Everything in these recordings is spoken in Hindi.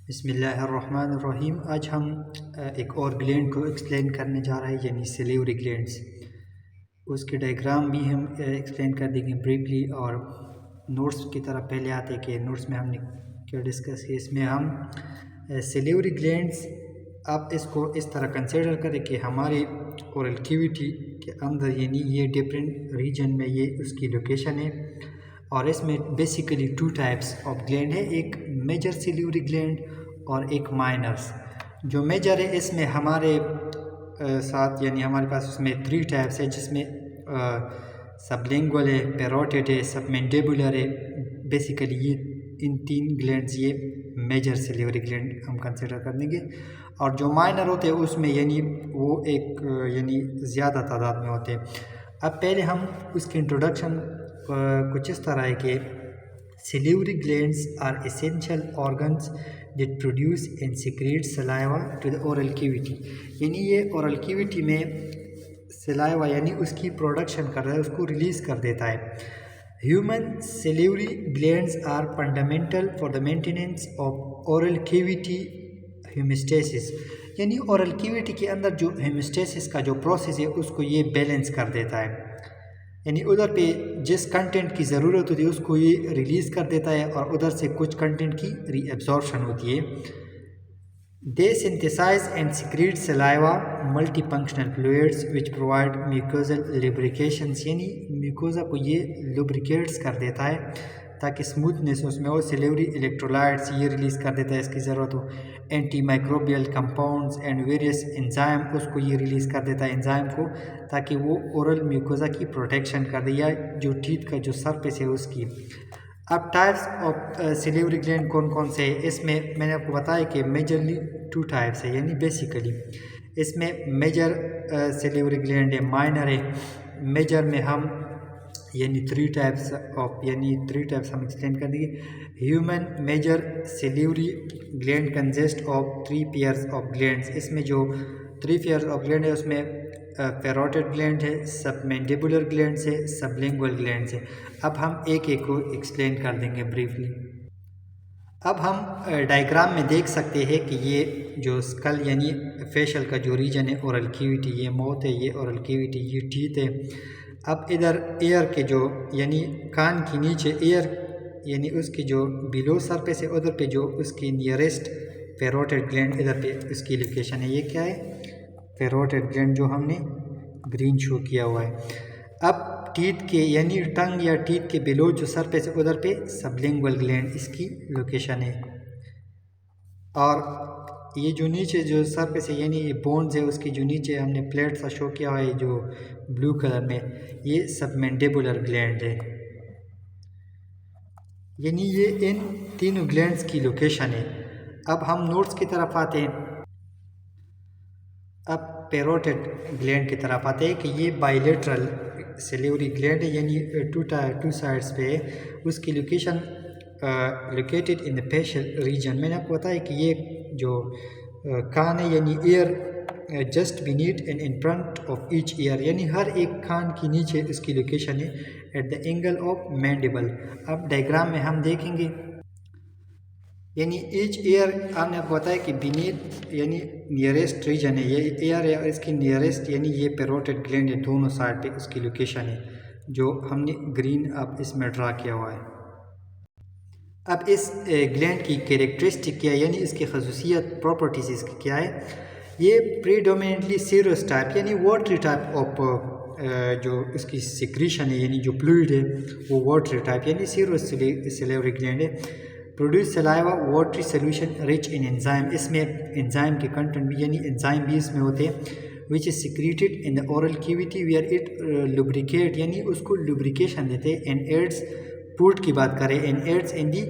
बिस्मिल्लाहिर्रहमानिर्रहीम। आज हम एक और ग्लैंड को एक्सप्लेन करने जा रहे हैं, यानी सैलिवरी ग्लैंड्स। उसके डायग्राम भी हम एक्सप्लेन कर देंगे ब्रीफली। और नोट्स की तरफ पहले आते हैं कि नोट्स में हमने क्या डिस्कस किया। इसमें हम सैलिवरी ग्लैंड्स, आप इसको इस तरह कंसिडर करें कि हमारे ओरल कैविटी के अंदर, यानी ये डिफरेंट रीजन में ये उसकी लोकेशन है। और इसमें basically two types of gland है, एक मेजर सैलिवरी ग्लैंड और एक माइनर्स। जो मेजर है इसमें हमारे साथ, यानी हमारे पास उसमें 3 टाइप्स है, जिसमें सबलिंगुअल है, पैरोटिड है, सबमेंडिबुलर है। बेसिकली ये इन 3 ग्लैंड्स ये मेजर सैलिवरी ग्लैंड हम कंसिडर कर देंगे। और जो माइनर होते हैं उसमें यानी वो एक यानी ज़्यादा तादाद में होते हैं। अब पहले हम उसकी इंट्रोडक्शन कुछ इस तरह है कि salivary glands are essential organs that produce and secrete saliva to the oral cavity. यानी ये ओरल कैविटी में सलाइवा यानी उसकी प्रोडक्शन कर रहा है, उसको रिलीज़ कर देता है। Human salivary glands are fundamental for the maintenance of oral cavity homeostasis. यानी ओरल कैविटी के अंदर जो हेमोस्टेसिस का जो प्रोसेस है उसको ये बैलेंस कर देता है। यानी उधर पे जिस कंटेंट की ज़रूरत होती है उसको ये रिलीज़ कर देता है, और उधर से कुछ कंटेंट की रीअब्जॉर्प्शन होती है। They synthesize and secrete saliva multifunctional fluids which provide mucosal lubrications. यानी म्यूकोजा को ये लुब्रिकेट्स कर देता है ताकि स्मूथनेस उसमें हो। सैलिवरी इलेक्ट्रोलाइट्स ये रिलीज़ कर देता है इसकी ज़रूरत हो। Anti microbial compounds and various enzyme, उसको ये रिलीज़ कर देता है एंजाइम को, ताकि वो ओरल म्यूकोजा की प्रोटेक्शन कर दे, या जो टीथ का जो सरफेस है उसकी। अब टाइप्स ऑफ सैलिवरी ग्लैंड कौन कौन से हैं, इसमें मैंने आपको बताया कि मेजरली 2 टाइप्स है। यानी बेसिकली इसमें मेजर सैलिवरी ग्लैंड है, माइनर है। मेजर में हम यानी 3 टाइप्स हम एक्सप्लेन कर देंगे। Human major salivary gland consist of 3 pairs of glands. इसमें जो 3 पेयर्स ऑफ ग्लैंड है उसमें पैरोटिड ग्लैंड है, सबमेंडिबुलर ग्लैंड्स है, सबलिंगुअल ग्लैंड्स है। अब हम एक एक को एक्सप्लेन कर देंगे ब्रीफली। अब हम डायग्राम में देख सकते हैं कि ये जो स्कल यानी फेशियल का जो रीजन है ओरल कैविटी, ये माउथ है, ये ओरल कैविटी, ये टीथ है। अब इधर एयर के जो यानी कान के नीचे एयर यानी उसकी जो बिलो सरफेस है, उधर पे जो उसकी नियरेस्ट पैरोटिड ग्लैंड, इधर पे उसकी लोकेशन है। ये क्या है? पैरोटिड ग्लैंड, जो हमने ग्रीन शो किया हुआ है। अब टीथ के यानी टंग या टीथ के बिलो जो सरफेस है, उधर पे सबलिंगुअल ग्लैंड इसकी लोकेशन है। और ये जो नीचे जो सरफेस है यानी ये बोन्स है, उसकी जो नीचे हमने प्लेट सा शो किया है जो ब्लू कलर में, ये सबमेंडिबुलर ग्लैंड है। यानी ये इन तीनों ग्लैंड्स की लोकेशन है। अब हम नोट्स की तरफ आते हैं। अब पैरोटिड ग्लैंड की तरफ आते हैं कि ये बाइलेटरल सैलिवरी ग्लैंड है, यानी टू साइड्स पे है। उसकी location located in the facial region. मैंने आपको बताया कि ये जो कान है यानी ear just beneath and in front of each ear, यानी हर एक कान के नीचे इसकी लोकेशन है at the angle of mandible. अब डायग्राम में हम देखेंगे यानी ईच ईयर आपने आपको बताया कि बीनीथ यानी नियरेस्ट रीजन है, ये ईयर है, और इसकी नियरेस्ट यानी ये पैरोटिड ग्लैंड है, दोनों साइड पे उसकी लोकेशन है जो हमने ग्रीन अब इसमें ड्रा किया हुआ है। अब इस ग्लैंड की कैरेक्टरिस्टिक क्या है, यानी इसकी खसूसियत प्रॉपर्टीज इसकी क्या है? ये प्रीडोमिनेटली सीरस टाइप यानी वाटरी टाइप ऑफ जो इसकी सिक्रीशन है यानी जो फ्लूइड है वो वाटरी टाइप यानी सीरस सैलिवरी ग्लैंड है। Produce saliva watery solution rich in enzyme. इसमें एंजाइम के कंटेंट भी यानी एंजाइम भी इसमें होते हैं। Which is secreted in the oral cavity where it lubricate, यानी उसको लुब्रिकेशन देते हैं। एंड एड्स फूड की बात करें, एंड एड्स इन दी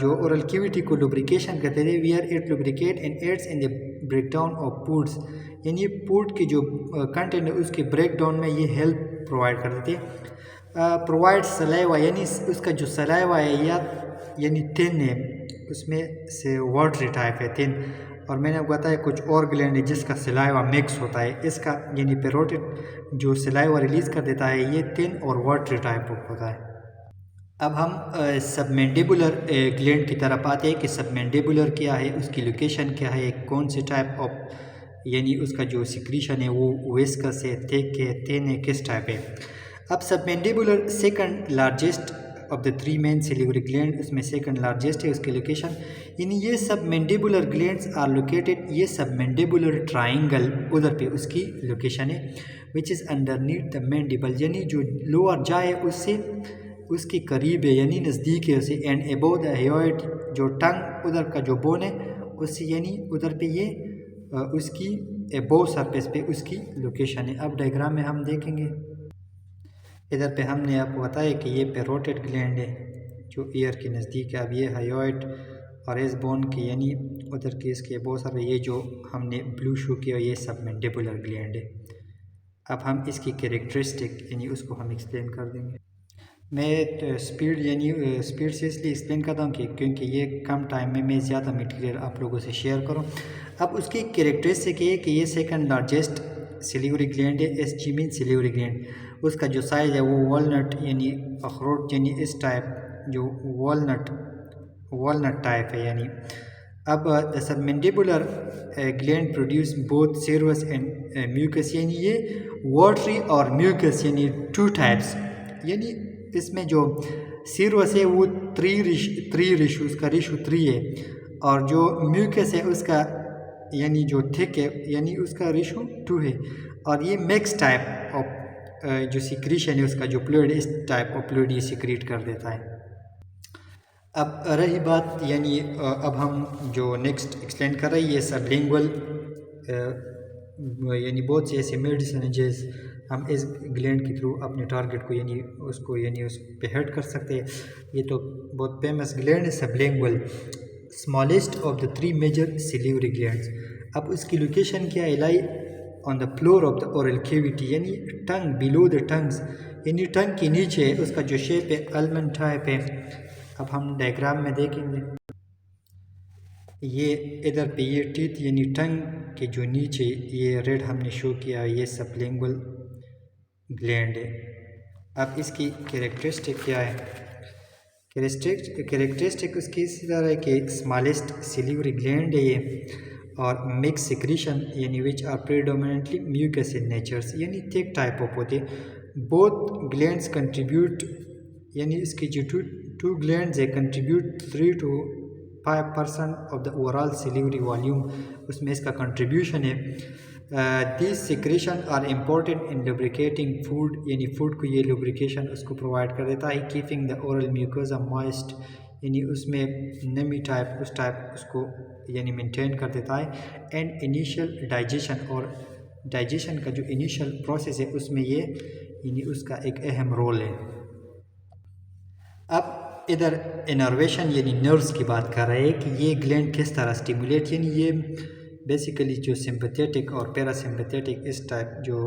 जो ओरल कैविटी को लुब्रिकेशन करते थे, where it lubricate and aids in the breakdown of foods. यानी फूड की जो कंटेंट है उसके ब्रेकडाउन में ये हेल्प प्रोवाइड कर देते हैं। प्रोवाइड सलाइवा, यानी उसका जो सलाइवा है यानी थिन है, उसमें से वाटरी टाइप है, थिन। और मैंने आपको बताया कुछ और ग्लैंड है जिसका सलाइवा मिक्स होता है। इसका यानी पैरोटिड जो सलाइवा रिलीज़ कर देता है ये थिन और वाटरी टाइप होता है। अब हम सबमेंडिबुलर ग्लैंड की तरफ आते हैं कि सबमेंडिबुलर क्या है, उसकी लोकेशन क्या है, कौन से टाइप ऑफ यानी उसका जो सिक्रीशन है वो विस्कस है, थिक है, थिन है, किस टाइप है। अब submandibular second largest of the three main salivary gland, उसमें सेकंड लार्जेस्ट है उसकी लोकेशन। यानी ये सबमेंडिबुलर ग्लैंड्स आर लोकेटेड, ये सबमेंडिबुलर ट्राइंगल उधर पे उसकी लोकेशन है, which is underneath the mandible, यानी जो लोअर जा है उससे उसके करीब है यानी नज़दीक है उसे। एंड एबोव द हायोइड, जो टंग उधर का जो बोन है उससे यानी उधर पे ये उसकी एबोव सरफेस पे उसकी लोकेशन है। अब डायग्राम में हम देखेंगे, इधर पे हमने आपको बताया कि ये पेरोटिड ग्लैंड है जो ईयर के नज़दीक है। अब ये हायोइड और इस बोन की यानी उधर के इसके एबोव सरफेस, ये जो हमने ब्लू शो किया ये सबमेंडिबुलर ग्लैंड है। अब हम इसकी कैरेक्टरिस्टिक यानी उसको हम एक्सप्लेन कर देंगे। मैं स्पीड यानी स्पीड से इसलिए एक्सप्लेन करता हूँ कि क्योंकि ये कम टाइम में मैं ज़्यादा मटेरियल आप लोगों से शेयर करूँ। अब उसकी कैरेक्टरिस्टिक ये कि ये सेकंड लार्जेस्ट सिलिवरी ग्लैंड है, एस जी मीन सिलिवरी ग्लैंड। उसका जो साइज़ है वो वॉलनट यानी अखरोट यानी इस टाइप जो वॉलनट टाइप है यानी। अब the submandibular gland produce both serous and mucus, यानी ये वाटरी और म्यूकस यानी टू टाइप्स। यानी इसमें जो सिरवस है वो थ्री रिशु, उसका रिशु 3 है, और जो म्यूकस है उसका यानी जो थिक है यानी उसका रिशु 2 है। और ये मिक्स टाइप ऑफ जो सिक्रीशन है उसका जो फ्लूइड, इस टाइप ऑफ फ्लूइड ये सिक्रीट कर देता है। अब रही बात यानी अब हम जो नेक्स्ट एक्सप्लेन कर रहे हैं ये सबलिंगुअल यानी बहुत से ऐसे मेडिसिन हैं जैसे हम इस ग्लैंड के थ्रू अपने टारगेट को यानी उसको यानी उस पे हेड कर सकते हैं। ये तो बहुत फेमस ग्लैंड है sublingual, smallest of the 3 major salivary glands. अब उसकी लोकेशन क्या है, lie on the floor of the oral cavity, यानी टंग बिलो द टंग्स, यानी टंग के नीचे है। उसका जो शेप है आलमंड टाइप है। अब हम डायग्राम में देखेंगे, ये इधर पे ये टीथ यानी टंग के जो नीचे ये रेड हमने शो किया, ये सबलिंगुअल ग्लैंड है। अब इसकी कैरेक्टरिस्टिक क्या है, कैरेक्टरिस्टिक उसकी इस तरह है कि स्मॉलेस्ट सिलिवरी ग्लैंड है ये, और मिक्स सिक्रीशन यानी which are predominantly mucus in natures, यानी थिक टाइप ऑफ होते। बोथ ग्लैंड्स कंट्रीब्यूट, यानी इसकी जो टू ग्लैंड्स है contribute 3 to 5% of the overall salivary volume, उसमें इसका कंट्रीब्यूशन है। This secretion are important in lubricating food, यानी फूड को ये लुब्रिकेशन उसको प्रोवाइड कर देता है। Keeping the oral mucosa moist, यानी उसमें नमी टाइप उस टाइप उसको यानी मेंटेन कर देता है। एंड इनिशियल डाइजेशन, और डाइजेशन का जो इनिशियल प्रोसेस है उसमें ये यानी उसका एक अहम रोल है। अब इधर इनर्वेशन यानी नर्व्स की बात कर रहे हैं कि ये ग्लैंड किस तरह स्टिमुलेट, यानी ये बेसिकली जो सिंपैथेटिक और पैरासिम्पैथेटिक इस टाइप जो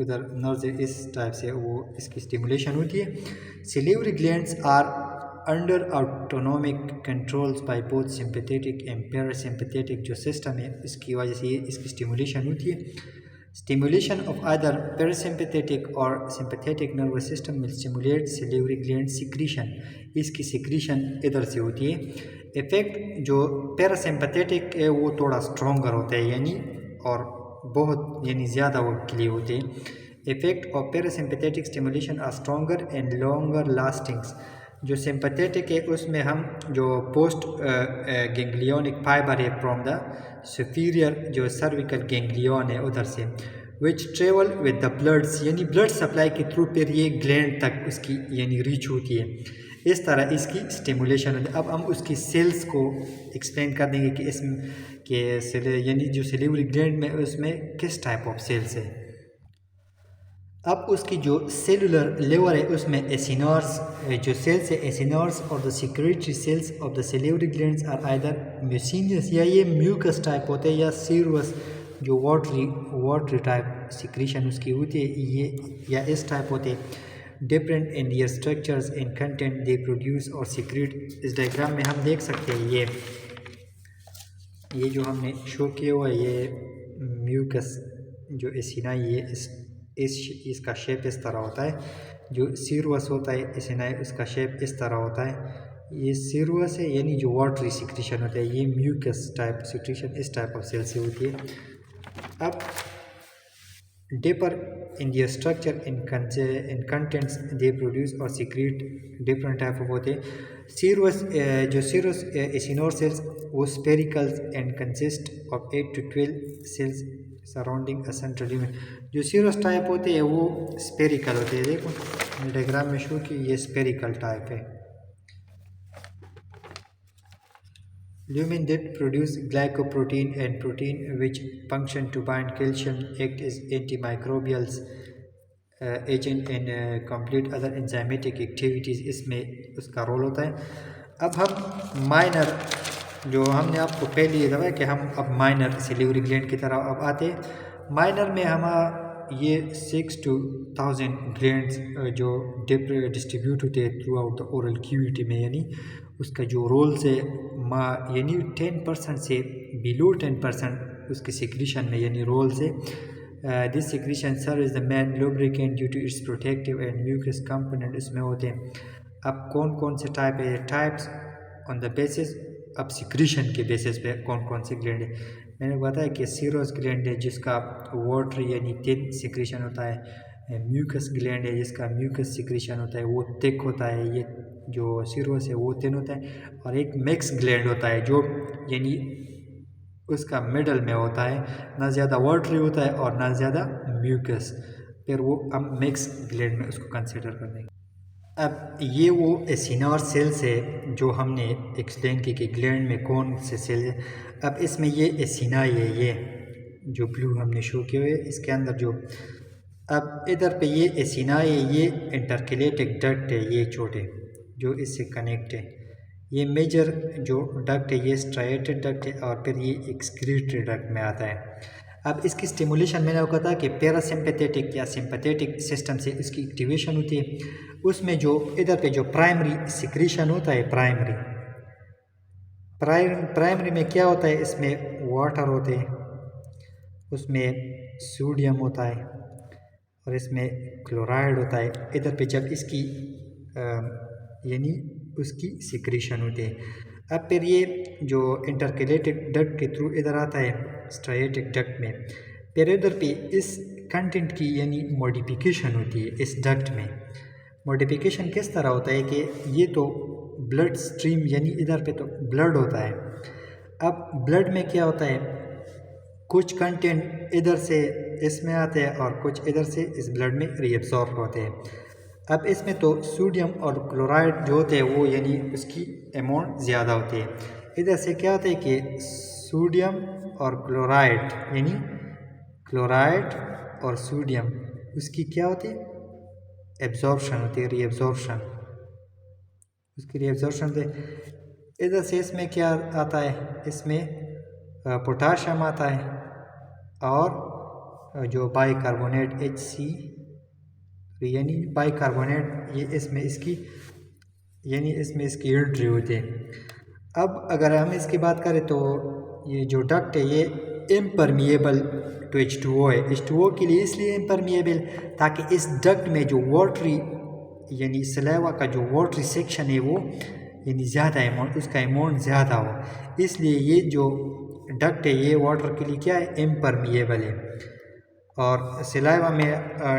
उधर नर्व्स इस टाइप से वो इसकी स्टिमुलेशन होती है। Salivary glands are under autonomic controls by both sympathetic and parasympathetic जो सिस्टम है इसकी वजह से ये इसकी स्टिमुलेशन होती है। Stimulation of either parasympathetic or sympathetic nervous system will stimulate salivary gland secretion, इसकी secretion इधर से होती है। इफेक्ट जो पैरासिम्पैथेटिक है वो थोड़ा स्ट्रॉन्गर होता है यानी और बहुत यानी ज़्यादा वो के लिए होते हैं। Effect of parasympathetic stimulation are stronger and longer lastings. जो सिंपैथेटिक है उसमें हम जो पोस्ट गैंग्लियोनिक फाइबर है फ्रॉम द सुपीरियर जो सर्विकल गैंग्लियन है उधर से, which travel with the bloods, यानी ब्लड सप्लाई के थ्रू फिर ये ग्लैंड तक उसकी यानी रीच होती है। इस तरह इसकी स्टिमुलेशन होती है। अब हम उसकी सेल्स को एक्सप्लेन कर देंगे कि इसमें के यानी जो सिलिवरी ग्लैंड में उसमें किस टाइप ऑफ सेल्स है। अब उसकी जो सेलुलर लेवल है उसमें एसिनर्स जो सेल्स है एसिनर्स और the secretory cells of the salivary glands are either mucinous, या ये म्यूकस टाइप होते हैं, या सीरवस जो वाटरी टाइप सिक्रीशन उसकी होती है ये, या इस टाइप होते हैं। Different in their structures and content they produce और सिक्रीट। इस डायग्राम में हम देख सकते हैं ये जो हमने शो किया हुआ है ये म्यूकस जो एसिना ये इसका शेप इस तरह होता है। जो सीरवस होता है एसिनाई उसका शेप इस तरह होता है। ये सीरवस है यानी जो वाटरी सिक्रीशन होता है, ये म्यूकस टाइप सिक्रीशन इस टाइप ऑफ सेल से होती है। अब deeper in their structure in contents they produce or secrete different type of होते हैं। serous जो serous acinar cells वो sphericals and consist of 8 to 12 cells surrounding a central lumen। जो serous type होते हैं वो spherical होते हैं। देखो डायग्राम में शो कि ये spherical type है। Lumen that produce glycoprotein and protein which function to bind calcium, act as antimicrobial agent and complete other enzymatic activities, इसमें उसका रोल होता है। अब हम माइनर, जो हमने आपको पहले ये दबा कि हम अब माइनर सिल्वरी ग्लैंड की तरह अब आते हैं। माइनर में हमारा ये 6 to 1000 ग्लैंड्स जो डिस्ट्रीब्यूट होते हैं through out the oral cavity में, यानी उसका जो रोल से यानी 10% से बिलो 10% उसके सिक्रीशन में यानी रोल से this secretion serve is the main lubricant due to its protective and mucus component इसमें होते हैं। अब कौन कौन से टाइप है, टाइप्स ऑन द बेसिस, अब सिक्रीशन के बेसिस पे कौन कौन से ग्लैंड है। मैंने बताया कि सीरोस ग्लैंड है जिसका वाटर यानी थिन सिक्रीशन होता है, म्यूकस ग्लैंड है जिसका म्यूकस सिक्रीशन होता है वो थिक होता है, ये जो सीरोस है वो थिन होता है। और एक मिक्स ग्लैंड होता है जो यानी उसका मिडल में होता है, ना ज़्यादा वाटरी होता है और ना ज़्यादा म्यूकस, फिर वो हम मिक्स ग्लैंड में उसको कंसिडर कर देंगे। अब ये वो एसिनार सेल्स है जो हमने एक्सप्लेन की कि ग्लैंड में कौन से सेल है। अब इसमें ये एसिनाई है, ये जो ब्लू हमने शो किए हुए इसके अंदर जो, अब इधर पे ये एसिनाई है, ये इंटरकलेटेड डक्ट है, ये छोटे जो इससे कनेक्ट है। ये मेजर जो डक्ट है ये स्ट्राइएटेड डक्ट है और फिर ये एक्सक्रीटरी डक्ट में आता है। अब इसकी स्टिमुलेशन मैंने आपको कहा कि पैरासिम्पैथेटिक या सिंपैथेटिक सिस्टम से इसकी एक्टिवेशन होती है। उसमें जो इधर पे जो प्राइमरी सिक्रीशन होता है, प्राइमरी में क्या होता है, इसमें वाटर होते हैं, उसमें सोडियम होता है और इसमें क्लोराइड होता है। इधर पे जब इसकी यानी उसकी सिक्रीशन होती है। अब फिर ये जो इंटरकलेटेड डक्ट के थ्रू इधर आता है स्ट्राइएटेड डक्ट में, फिर इधर पे इस कंटेंट की यानी मॉडिफिकेशन होती है। इस डक्ट में मॉडिफिकेशन किस तरह होता है कि ये तो ब्लड स्ट्रीम यानी इधर पे तो ब्लड होता है। अब ब्लड में क्या होता है, कुछ कंटेंट इधर से इसमें आते हैं और कुछ इधर से इस ब्लड में रीअब्सॉर्ब होते हैं। अब इसमें तो सोडियम और क्लोराइड जो होते हैं वो यानी उसकी अमाउंट ज़्यादा होती है। इधर से क्या होता है कि सोडियम और क्लोराइड यानी क्लोराइड और सोडियम उसकी क्या होती है, एब्जॉर्प्शन होती है, रीअब्जॉर्प्शन, उसकी रीअब्जॉर्प्शन होती है। इधर से इसमें क्या आता है, इसमें पोटाशियम आता है और जो बाइकार्बोनेट HC यानी बाइकार्बोनेट ये इसमें इसकी यानी इसमें इसकी एंट्री होती है। अब अगर हम इसकी बात करें तो ये जो डक्ट है ये इम्परमिएबल टू H2O है। H2O के लिए इसलिए इम्परमिएबल ताकि इस डक्ट में जो वाटरी यानी सलाइवा का जो वाटरी सेक्शन है वो यानी ज़्यादा अमाउंट, उसका अमाउंट ज़्यादा हो, इसलिए ये जो डक्ट है ये वाटर के लिए क्या है, इम्परमिएबल है। और सलाइवा में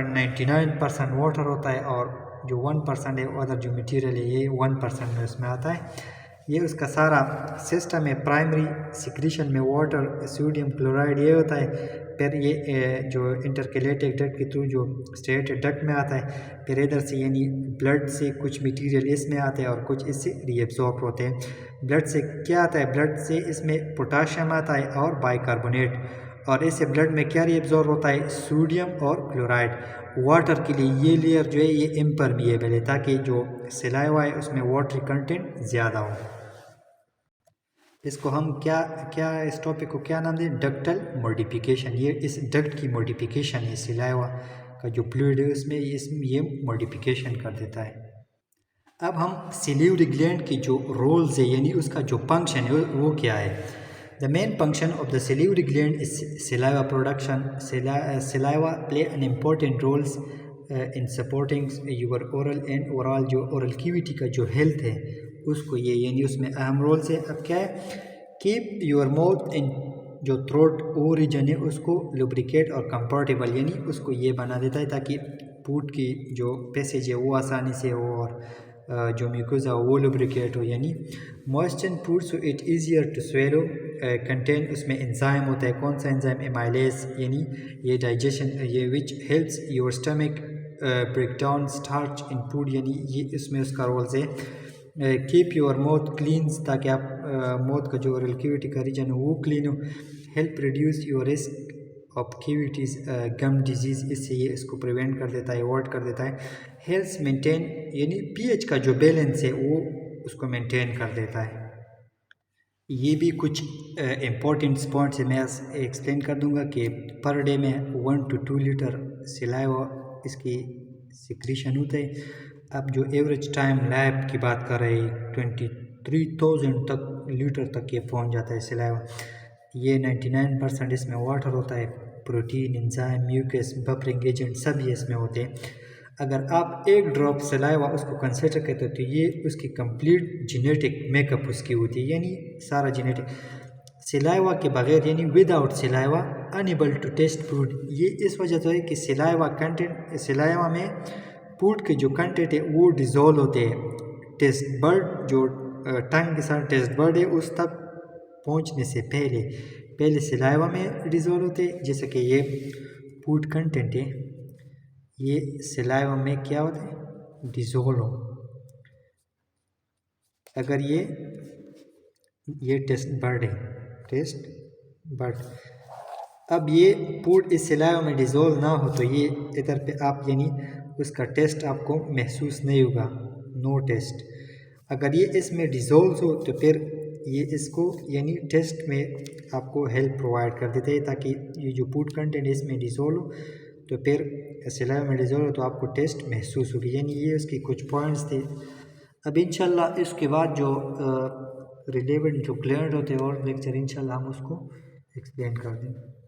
99% वाटर होता है और जो 1% है अदर जो मटेरियल है ये 1% में उसमें आता है। ये उसका सारा सिस्टम है। प्राइमरी सिक्रीशन में वाटर, सोडियम क्लोराइड ये होता है, फिर ये जो इंटरकलेटेड डक्ट के थ्रू जो स्ट्रेटेड डक्ट में आता है, फिर इधर से यानी ब्लड से कुछ मटेरियल इसमें आते हैं और कुछ इससे रीअब्सॉर्ब होते हैं। ब्लड से क्या आता है, ब्लड से इसमें पोटाशियम आता है और बाइकार्बोनेट, और इससे ब्लड में क्या रीअब्सॉर्ब होता है, सोडियम और क्लोराइड। वाटर के लिए ये लेयर जो है ये इम्परमिएबल है ताकि जो सलाइवा है उसमें वाटरी कंटेंट ज़्यादा हो। इसको हम क्या इस टॉपिक को क्या नाम दें, डक्टल मॉडिफिकेशन। ये इस डक्ट की मॉडिफिकेशन है, सलाइवा का जो फ्लूइड है उसमें ये मॉडिफिकेशन कर देता है। अब हम सैलिवरी ग्लैंड की जो रोल्स है यानी उसका जो फंक्शन है वो क्या है। The main function of the salivary gland is saliva production. Saliva play an important role in supporting your oral and overall जो ओरल कैविटी का जो हेल्थ है उसको ये यानी उसमें अहम रोल से। अब क्या है, कीप योर माउथ इन जो थ्रोट वो रीजन है उसको लुब्रिकेट और कंफर्टेबल यानी उसको ये बना देता है ताकि फूड की जो पैसेज है वो आसानी से हो और जो म्यूकोसा वो लुब्रिकेट हो। यानी moisture food so it easier to swallow contain उसमें एंजाइम होता है। कौन सा एंजाइम? एमाइलेज, यानी ये डाइजेशन ये which helps your stomach break down starch in food, यानी ये इसमें उसका रोल है। कीप योर माउथ क्लीन्स ताकि आप माउथ का जो ओरल कैविटी का रीजन है वो क्लीन हो। Help reduce your risk of cavities gum disease, इससे ये इसको प्रिवेंट कर देता है, अवॉइड कर देता है। हेल्थ मेंटेन यानी पीएच का जो बैलेंस है वो उसको मेंटेन कर देता है। ये भी कुछ इम्पोर्टेंट पॉइंट्स है, मैं एक्सप्लेन कर दूंगा कि पर डे में 1 to 2 लीटर सिलाइवा इसकी सिक्रीशन होता है। अब जो एवरेज टाइम लैब की बात कर रहे हैं 23,000 तक लीटर तक ये पहुंच जाता है सिलाइवा। ये 99% इसमें वाटर होता है, protein, enzyme, mucus, buffering agent सब ये इसमें होते हैं। अगर आप एक ड्रॉप सिलाइवा उसको कंसिडर करते हो तो ये उसकी कंप्लीट जेनेटिक मेकअप उसकी होती है, यानी सारा जेनेटिक। सिलाइवा के बगैर यानी without saliva unable to taste food, ये इस वजह से है कि सिलाइवा कंटेंट सिलाइवा में फूड के जो कंटेंट है वो डिज़ोल्व होते हैं। टेस्ट बर्ड जो टंग के साथ टेस्ट बर्ड है उस तक पहुंचने से पहले सिलाइवा में डिज़ोल्व होते हैं। जैसे कि ये फूड कंटेंट है ये सिलाइवा में क्या होता है? डिज़ोल्व हो। अगर ये टेस्ट बर्ड है, टेस्ट बर्ड, अब ये फूड इस सिलाइवा में डिज़ोल्व ना हो तो ये इधर पे आप यानी उसका टेस्ट आपको महसूस नहीं होगा, नो टेस्ट। अगर ये इसमें डिज़ोल्व हो तो फिर ये इसको यानी टेस्ट में आपको हेल्प प्रोवाइड कर देते हैं ताकि ये जो फूड कंटेंट इसमें डिज़ोल्व हो तो फिर सिलाइवा में डिज़ोल्व हो तो आपको टेस्ट महसूस होगी। यानी ये उसकी कुछ पॉइंट्स थे। अब इंशाल्लाह इसके बाद जो रिलेवेंट जो ग्लैंड होते हैं और लेक्चर इंशाल्लाह हम उसको एक्सप्लेन कर देंगे।